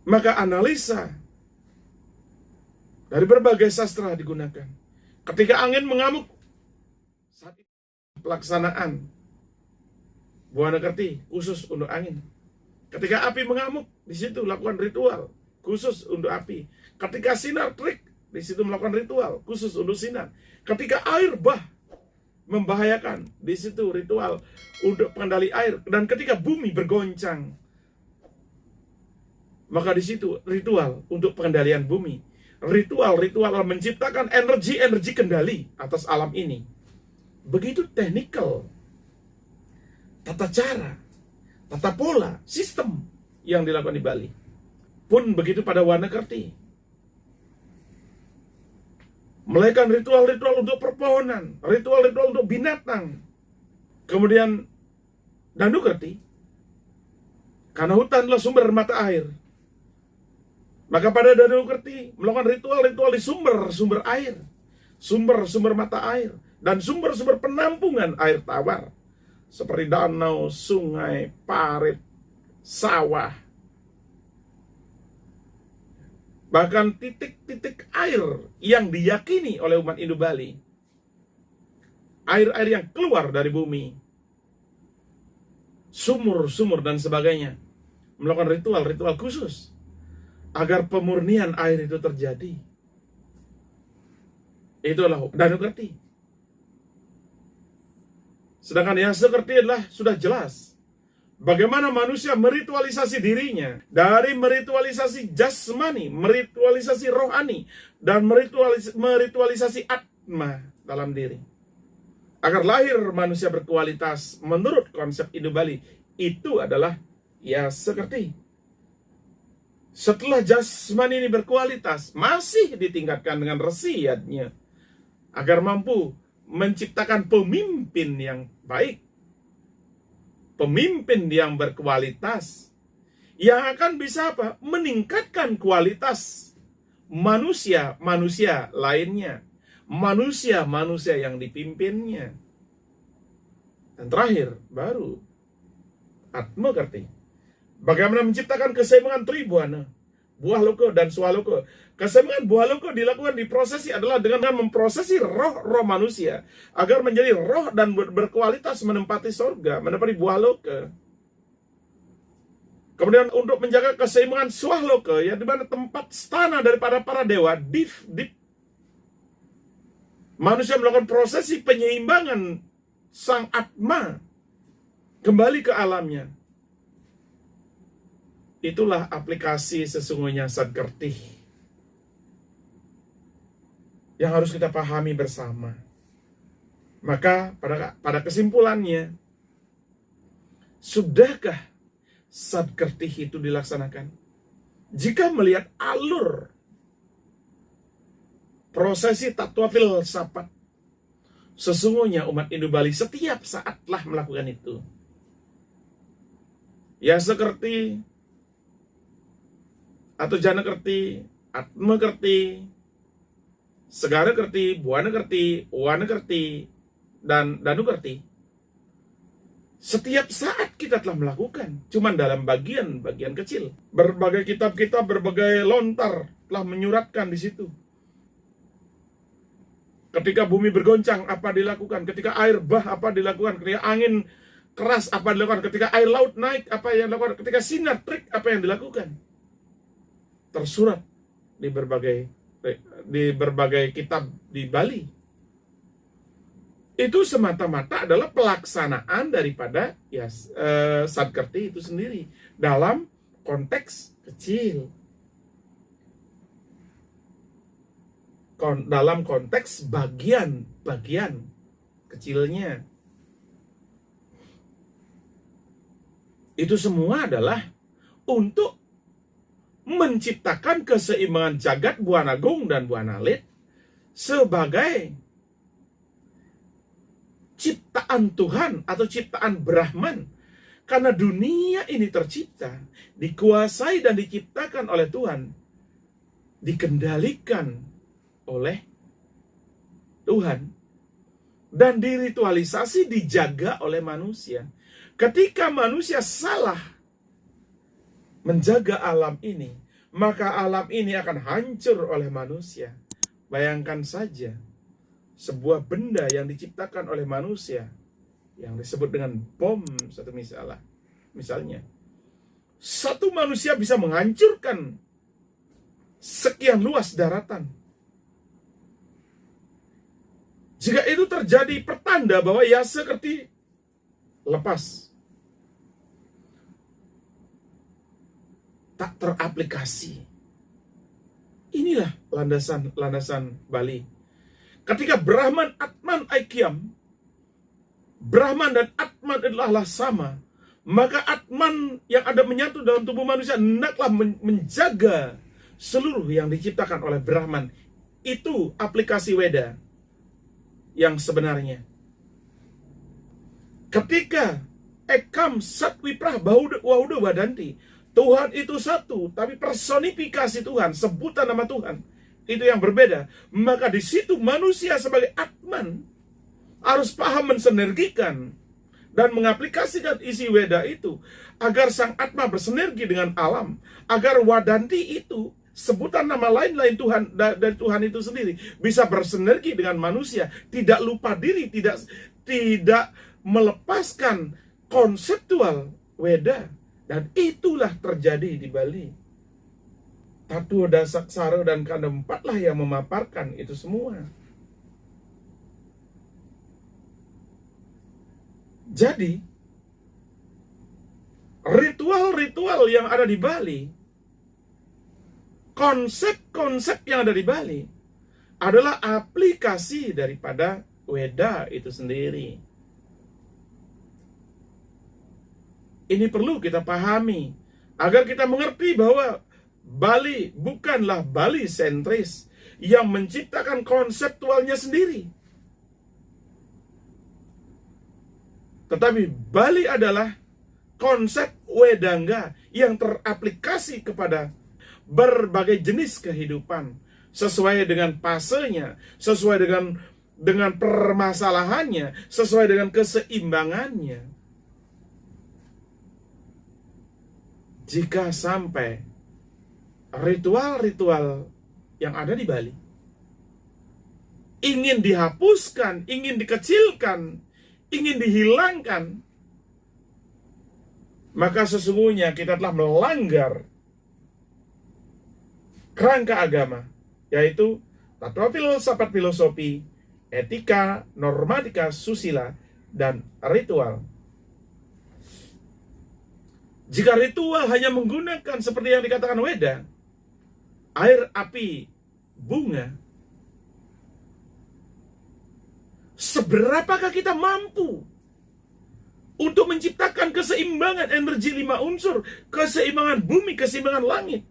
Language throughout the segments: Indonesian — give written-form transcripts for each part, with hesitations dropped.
Maka analisa dari berbagai sastra digunakan. Ketika angin mengamuk, saat itu pelaksanaan Buana Kerti khusus untuk angin. Ketika api mengamuk, di situ lakukan ritual khusus untuk api. Ketika sinar terik, di situ melakukan ritual khusus untuk sinar. Ketika air bah membahayakan, di situ ritual untuk pengendali air. Dan ketika bumi bergoncang, maka di situ ritual untuk pengendalian bumi. Ritual menciptakan energi kendali atas alam ini. Begitu teknikal tata cara, tata pola, sistem yang dilakukan di Bali. Pun begitu pada Wana Kerti. Melakukan ritual-ritual untuk perpohonan, ritual-ritual untuk binatang. Kemudian Danu Kerti, karena hutan adalah sumber mata air, maka pada Danu Kerti melakukan ritual-ritual di sumber-sumber air, sumber-sumber mata air, dan sumber-sumber penampungan air tawar, seperti danau, sungai, parit, sawah. Bahkan titik-titik air yang diyakini oleh umat Hindu Bali, air-air yang keluar dari bumi, sumur-sumur dan sebagainya, melakukan ritual-ritual khusus agar pemurnian air itu terjadi. Itulah Danu Kerti. Sedangkan Yasa Kerti adalah sudah jelas bagaimana manusia meritualisasi dirinya, dari meritualisasi jasmani, meritualisasi rohani, dan meritualisasi atma dalam diri, agar lahir manusia berkualitas menurut konsep Hindu Bali. Itu adalah Yasa Kerti. Setelah jasmani ini berkualitas, masih ditingkatkan dengan resiyatnya agar mampu menciptakan pemimpin yang baik, pemimpin yang berkualitas, yang akan bisa apa? Meningkatkan kualitas manusia-manusia lainnya, manusia-manusia yang dipimpinnya. Dan terakhir, baru Atma Kerti. Bagaimana menciptakan keseimbangan Tribuana, buah loko dan swaloko. Keseimbangan buah loko dilakukan di prosesi adalah dengan memprosesi roh manusia agar menjadi roh dan berkualitas menempati surga, menempati buah loka. Kemudian untuk menjaga keseimbangan swaloka, ya, di mana tempat stana daripada para dewa, Div. Manusia melakukan prosesi penyeimbangan sang Atma kembali ke alamnya. Itulah aplikasi sesungguhnya Sadkerti yang harus kita pahami bersama. Maka pada kesimpulannya, sudahkah Sadkerti itu dilaksanakan? Jika melihat alur prosesi Tattwa Filsafat, sesungguhnya umat Hindu Bali setiap saat telah melakukan itu. Yasa Kerti atau Jana Kerti, Atma Kerti, Segara Kerti, Buana Kerti, Wana Kerti, dan Danu Kerti, setiap saat kita telah melakukan, cuman dalam bagian-bagian kecil. Berbagai kitab-kitab, berbagai lontar telah menyuratkan di situ. Ketika bumi bergoncang, apa dilakukan? Ketika air bah, apa dilakukan? Ketika angin keras, apa dilakukan? Ketika air laut naik, apa yang dilakukan? Ketika sinar terik, apa yang dilakukan? Tersurat di berbagai kitab di Bali. Itu semata-mata adalah pelaksanaan daripada Sadkerti itu sendiri dalam konteks kecil, dalam konteks bagian-bagian kecilnya. Itu semua adalah untuk menciptakan keseimbangan jagat Buana Agung dan Buana Alit sebagai ciptaan Tuhan atau ciptaan Brahman. Karena dunia ini tercipta, dikuasai dan diciptakan oleh Tuhan, dikendalikan oleh Tuhan, dan diritualisasi, dijaga oleh manusia. Ketika manusia salah menjaga alam ini, maka alam ini akan hancur oleh manusia. Bayangkan saja, sebuah benda yang diciptakan oleh manusia, yang disebut dengan bom, misalnya. Satu manusia bisa menghancurkan sekian luas daratan. Jika itu terjadi, pertanda bahwa Yase Kerti lepas. Tak teraplikasi. Inilah landasan Bali. Ketika Brahman, Atman, Aikyam, Brahman dan Atman adalah sama, maka Atman yang ada menyatu dalam tubuh manusia hendaklah menjaga seluruh yang diciptakan oleh Brahman. Itu aplikasi Weda yang sebenarnya. Ketika Ekam Satwiprah Wahuda Wadanti, Tuhan itu satu, tapi personifikasi Tuhan, sebutan nama Tuhan, itu yang berbeda. Maka di situ manusia sebagai Atman harus paham mensinergikan dan mengaplikasikan isi Weda itu agar sang Atma bersinergi dengan alam, agar Wadanti itu sebutan nama lain Tuhan dari Tuhan itu sendiri bisa bersinergi dengan manusia, tidak lupa diri, tidak melepaskan konseptual Weda. Dan itulah terjadi di Bali. Tatu Dasaksara dan Kanda 4 lah yang memaparkan itu semua. Jadi, ritual-ritual yang ada di Bali, konsep-konsep yang ada di Bali adalah aplikasi daripada Weda itu sendiri. Ini perlu kita pahami agar kita mengerti bahwa Bali bukanlah Bali sentris yang menciptakan konseptualnya sendiri. Tetapi Bali adalah konsep Wedangga yang teraplikasi kepada berbagai jenis kehidupan sesuai dengan fasenya, sesuai dengan permasalahannya, sesuai dengan keseimbangannya. Jika sampai ritual-ritual yang ada di Bali ingin dihapuskan, ingin dikecilkan, ingin dihilangkan, maka sesungguhnya kita telah melanggar kerangka agama, yaitu tata filsafat filosofi, etika, normatika, susila, dan ritual. Jika ritual hanya menggunakan seperti yang dikatakan Weda, air, api, bunga, seberapakah kita mampu untuk menciptakan keseimbangan energi 5 unsur, keseimbangan bumi, keseimbangan langit?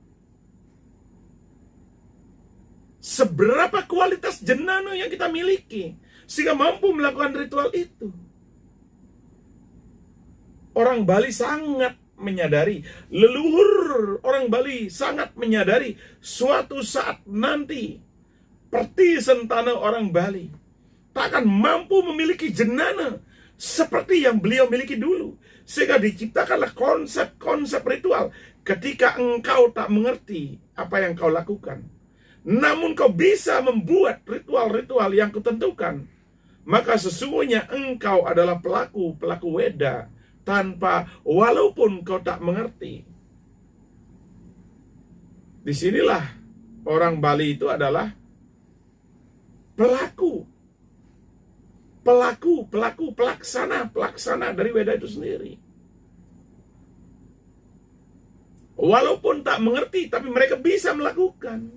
Seberapa kualitas jenana yang kita miliki sehingga mampu melakukan ritual itu? Orang Bali sangat menyadari, leluhur orang Bali sangat menyadari suatu saat nanti Perti Sentana orang Bali tak akan mampu memiliki jenana seperti yang beliau miliki dulu, sehingga diciptakanlah konsep-konsep ritual. Ketika engkau tak mengerti apa yang kau lakukan, namun kau bisa membuat ritual-ritual yang kutentukan, maka sesungguhnya engkau adalah pelaku Weda tanpa, walaupun kau tak mengerti. Disinilah orang Bali itu adalah pelaksana dari Weda itu sendiri. Walaupun tak mengerti, tapi mereka bisa melakukan.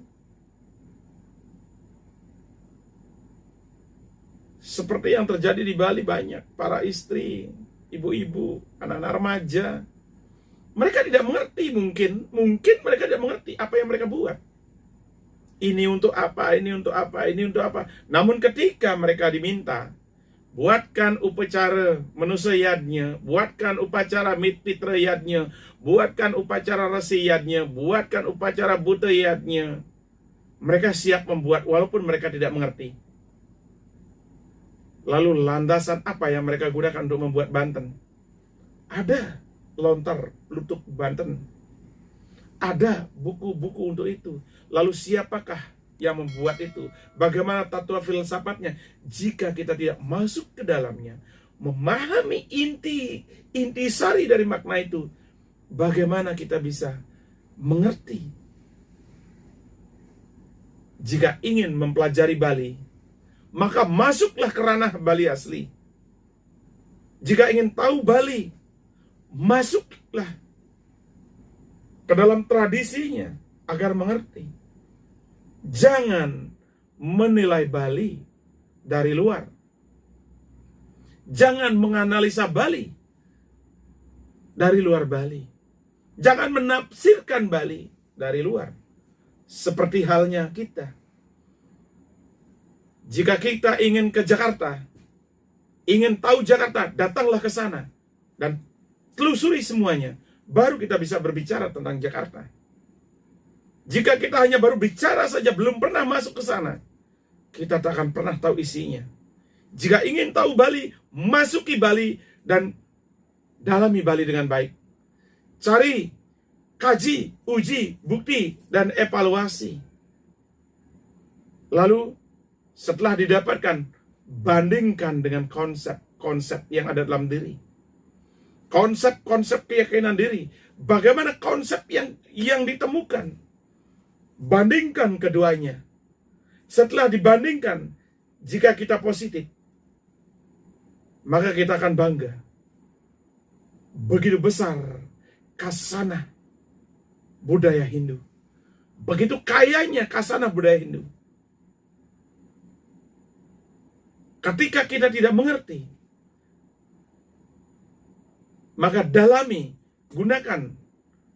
Seperti yang terjadi di Bali, banyak para istri, ibu-ibu, anak-anak remaja, mereka tidak mengerti, mungkin mereka tidak mengerti apa yang mereka buat. Ini untuk apa, ini untuk apa, ini untuk apa. Namun ketika mereka diminta, buatkan upacara manusia yadnya, buatkan upacara mitpitra yadnya, buatkan upacara rasi yadnya, buatkan upacara buta yadnya, mereka siap membuat walaupun mereka tidak mengerti. Lalu landasan apa yang mereka gunakan untuk membuat banten? Ada lontar lutuk banten. Ada buku-buku untuk itu. Lalu siapakah yang membuat itu? Bagaimana tata filsafatnya? Jika kita tidak masuk ke dalamnya, memahami intisari dari makna itu, bagaimana kita bisa mengerti? Jika ingin mempelajari Bali, maka masuklah ke ranah Bali asli. Jika ingin tahu Bali, masuklah ke dalam tradisinya agar mengerti. Jangan menilai Bali dari luar. Jangan menganalisa Bali dari luar Bali. Jangan menafsirkan Bali dari luar. Seperti halnya kita. Jika kita ingin ke Jakarta, ingin tahu Jakarta, datanglah ke sana dan telusuri semuanya. Baru kita bisa berbicara tentang Jakarta. Jika kita hanya baru bicara saja, belum pernah masuk ke sana, kita tak akan pernah tahu isinya. Jika ingin tahu Bali, masuki Bali dan dalami Bali dengan baik. Cari, kaji, uji, bukti, dan evaluasi. Lalu setelah didapatkan, bandingkan dengan konsep-konsep yang ada dalam diri. Konsep-konsep keyakinan diri. Bagaimana konsep yang ditemukan? Bandingkan keduanya. Setelah dibandingkan, jika kita positif, maka kita akan bangga. Begitu besar kasana budaya Hindu. Begitu kayanya kasana budaya Hindu. Ketika kita tidak mengerti, maka dalami, gunakan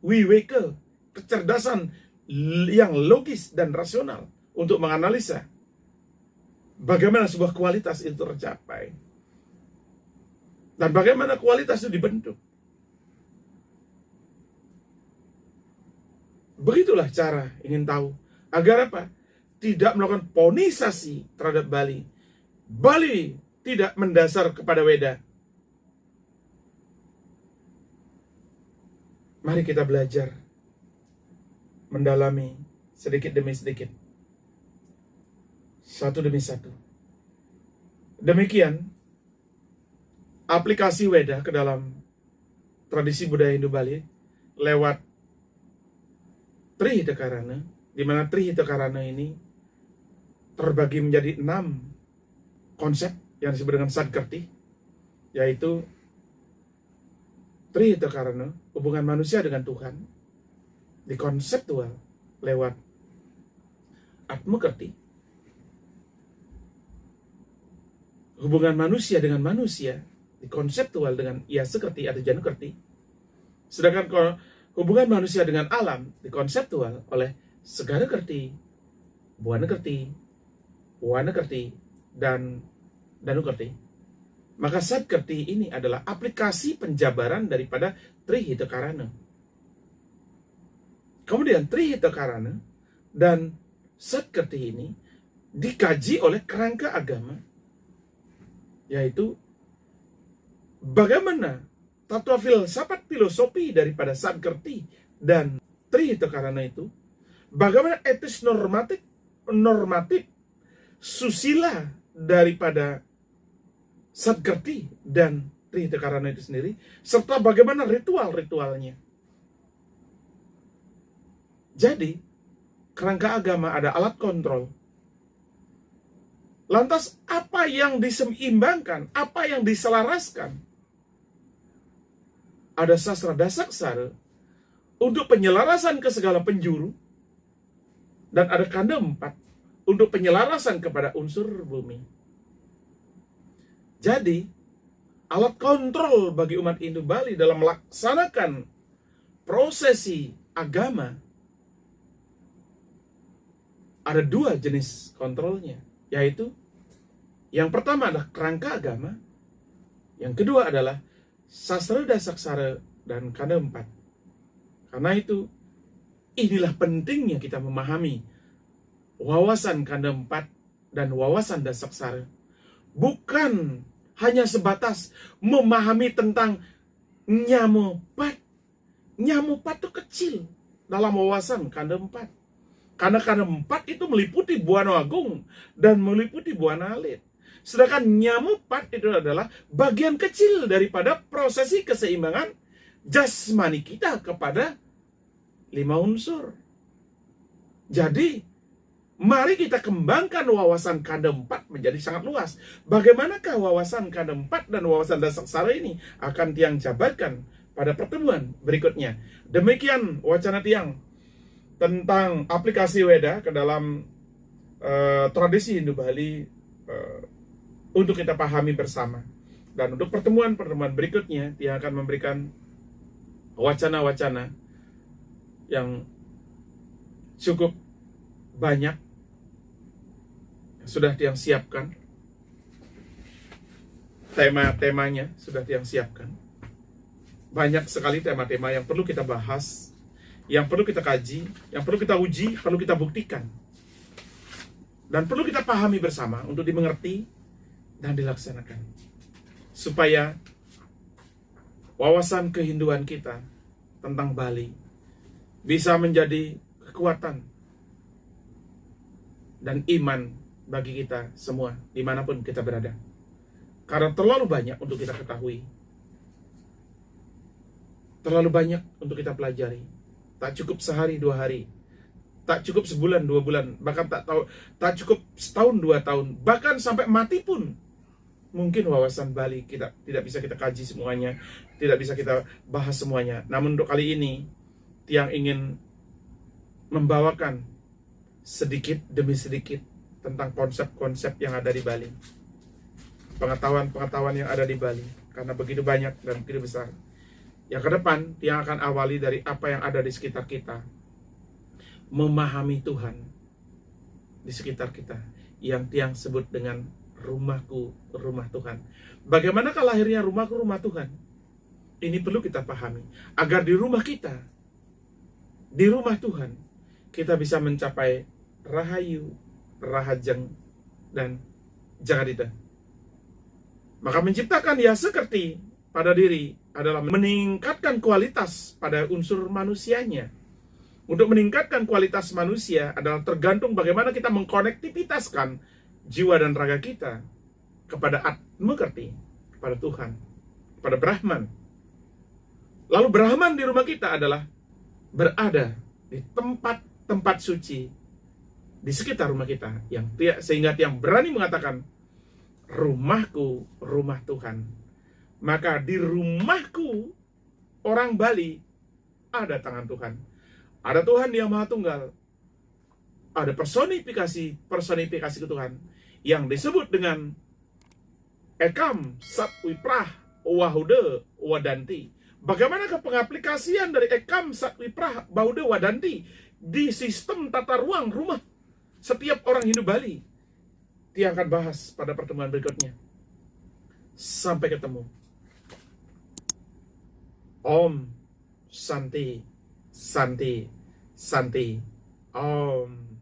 wiveka, kecerdasan yang logis dan rasional untuk menganalisa bagaimana sebuah kualitas itu tercapai dan bagaimana kualitas itu dibentuk. Begitulah cara ingin tahu. Agar apa? Tidak melakukan ponisasi terhadap Bali. Bali tidak mendasar kepada Weda. Mari kita belajar mendalami sedikit demi sedikit, satu demi satu. Demikian aplikasi Weda ke dalam tradisi budaya Hindu Bali lewat Trihitakarana, di mana Trihitakarana ini terbagi menjadi 6 konsep yang disebut dengan Sadkarti, yaitu Trihitakarana, hubungan manusia dengan Tuhan, dikonseptual lewat Atmakarti, hubungan manusia dengan manusia, dikonseptual dengan Yasakarti atau Janukarti, sedangkan hubungan manusia dengan alam dikonseptual oleh Segarakarti, Buanakarti, Wanakarti, dan Danukarti. Maka Sadkarti ini adalah aplikasi penjabaran daripada Trihitakarana. Kemudian Trihitakarana dan Sadkarti ini dikaji oleh kerangka agama, yaitu bagaimana tata filsafat filosofi daripada Sadkarti dan Trihitakarana itu, bagaimana etis normatif susila daripada Sadkarti dan Trihitakarana itu sendiri, serta bagaimana ritual-ritualnya. Jadi, kerangka agama ada alat kontrol. Lantas, apa yang diseimbangkan? Apa yang diselaraskan? Ada sastra dasaksara untuk penyelarasan ke segala penjuru, dan ada kanda 4 untuk penyelarasan kepada unsur bumi. Jadi, alat kontrol bagi umat Hindu Bali dalam melaksanakan prosesi agama ada 2 jenis kontrolnya, yaitu yang pertama adalah kerangka agama, yang kedua adalah sastra dasaksara dan kanda 4. Karena itu, inilah pentingnya kita memahami wawasan kanda 4 dan wawasan dasaksara. Bukan hanya sebatas memahami tentang nyamupat. Nyamupat itu kecil. dalam wawasan kanda 4. Karena kanda 4 itu meliputi Buana Agung dan meliputi Buana Alit. Sedangkan Nyamu 4 itu adalah bagian kecil daripada prosesi keseimbangan jasmani kita kepada 5 unsur. Jadi, mari kita kembangkan wawasan kanda 4 menjadi sangat luas. Bagaimanakah wawasan kanda 4 dan wawasan dasaksara ini akan Tiang jabarkan pada pertemuan berikutnya. Demikian wacana Tiang tentang aplikasi Weda ke dalam tradisi Hindu Bali untuk kita pahami bersama. Dan untuk pertemuan-pertemuan berikutnya, Tiang akan memberikan wacana-wacana yang cukup banyak sudah Tiang siapkan. Tema-temanya sudah Tiang siapkan. Banyak sekali tema-tema yang perlu kita bahas, yang perlu kita kaji, yang perlu kita uji, perlu kita buktikan. Dan perlu kita pahami bersama untuk dimengerti dan dilaksanakan. Supaya wawasan kehinduan kita tentang Bali bisa menjadi kekuatan dan iman bagi kita semua dimanapun kita berada. Karena terlalu banyak untuk kita ketahui, terlalu banyak untuk kita pelajari. Tak cukup sehari 2 hari, tak cukup sebulan 2 bulan, bahkan tak cukup setahun 2 tahun, bahkan sampai mati pun mungkin wawasan Bali kita tidak bisa kita kaji semuanya, tidak bisa kita bahas semuanya. Namun untuk kali ini Tiang ingin membawakan sedikit demi sedikit tentang konsep-konsep yang ada di Bali, pengetahuan-pengetahuan yang ada di Bali, karena begitu banyak dan begitu besar. Yang ke depan Tiang akan awali dari apa yang ada di sekitar kita, memahami Tuhan di sekitar kita, yang Tiang sebut dengan rumahku, rumah Tuhan. Bagaimanakah lahirnya rumahku, rumah Tuhan? Ini perlu kita pahami, agar di rumah kita, di rumah Tuhan, kita bisa mencapai rahayu, rahajeng, dan jagadita. Maka menciptakan ya sekerti pada diri adalah meningkatkan kualitas pada unsur manusianya. Untuk meningkatkan kualitas manusia adalah tergantung bagaimana kita mengkonektivitaskan jiwa dan raga kita kepada Atmakerti, kepada Tuhan, kepada Brahman. Lalu Brahman di rumah kita adalah berada di tempat-tempat suci di sekitar rumah kita, sehingga Tiang berani mengatakan, rumahku, rumah Tuhan. Maka di rumahku, orang Bali, ada tangan Tuhan. Ada Tuhan yang Maha Tunggal. Ada personifikasi ke Tuhan yang disebut dengan Ekam Sat Wiprah Wahude Wadanti. Bagaimanakah pengaplikasian dari Ekam Sat Wiprah Wahude Wadanti di sistem tata ruang rumah setiap orang Hindu Bali? Tiang akan bahas pada pertemuan berikutnya. Sampai ketemu. Om Santi, Santi, Santi. Om.